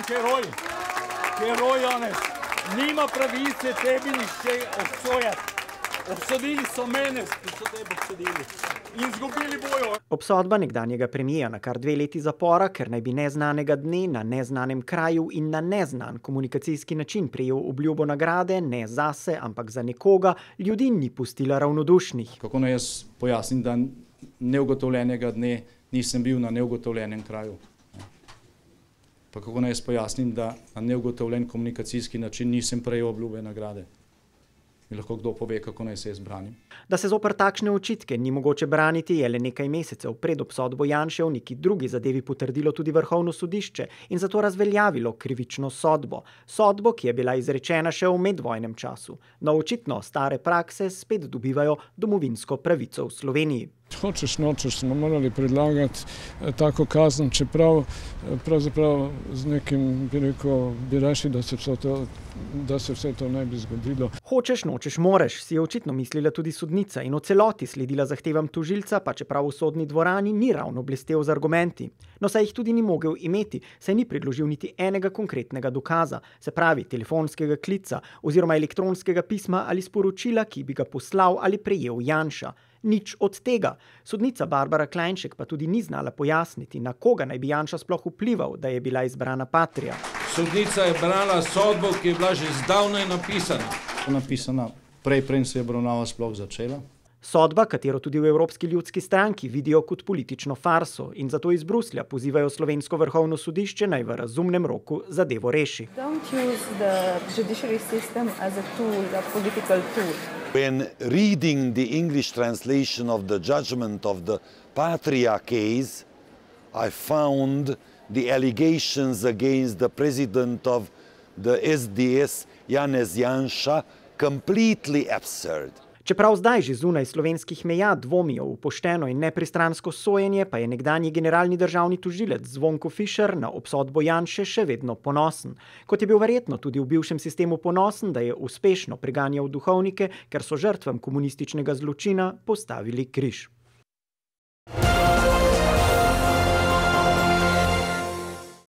heroj, Janez. Nima pravice tebi nihče obsojati. Obsodili so mene, ki so tebi obsodili. In zgubili bojo. Obsodba nekdanjega premijera na kar 2 leti zapora, ker naj bi neznanega dne na neznanem kraju in na neznan komunikacijski način prejel obljubo nagrade, ne zase, ampak za nekoga, ljudi ni pustila ravnodušnih. Kako naj jaz pojasnim, da neugotovljenega dne nisem bil na neugotovljenem kraju? Pa kako naj jaz pojasnim, da na neugotovljen komunikacijski način nisem prejel obljube nagrade? Mi lahko kdo pove, kako naj se jaz branim? Da se zoper takšne očitke ni mogoče braniti, je le nekaj mesecev pred obsodbo Janše v neki drugi zadevi potrdilo tudi Vrhovno sodišče in zato razveljavilo krivično sodbo. Sodbo, ki je bila izrečena še v medvojnem času. No, očitno stare prakse spet dobivajo domovinsko pravico v Sloveniji. Hočeš, nočeš, smo morali predlagati tako kazen, čeprav pravzaprav z nekim, bi rešili, da se vse to ne bi zgodilo. Hočeš, nočeš, moreš, si je očitno mislila tudi sodnica in v celoti sledila zahtevam tožilca, pa čeprav v sodni dvorani ni ravno blestel z argumenti. No, saj jih tudi ni mogel imeti, saj ni predložil niti enega konkretnega dokaza, se pravi telefonskega klica oziroma elektronskega pisma ali sporočila, ki bi ga poslal ali prejel Janša. Nič od tega. Sodnica Barbara Klajnšek pa tudi ni znala pojasniti, na koga naj bi Janša sploh vplival, da je bila izbrana Patria. Sodnica je brala sodbo, ki je bila že zdavnaj napisana. Napisana preden se je obravnava sploh začela. Sodba, katero tudi v Evropski ljudski stranki vidijo kot politično farso in zato iz Bruslja pozivajo slovensko vrhovno sodišče naj v razumnem roku zadevo reši. Don't use the judiciary system as a tool, a political tool. When reading the English translation of the judgment of the Patria case, I found the allegations against the president of the SDS, Janez Janša, completely absurd. Čeprav zdaj že zunaj slovenskih meja dvomijo v pošteno in nepristransko sojenje, pa je nekdanji generalni državni tožilec Zvonko Fišer na obsodbo Janše še vedno ponosen. Kot je bil verjetno tudi v bivšem sistemu ponosen, da je uspešno preganjal duhovnike, ker so žrtvam komunističnega zločina postavili križ.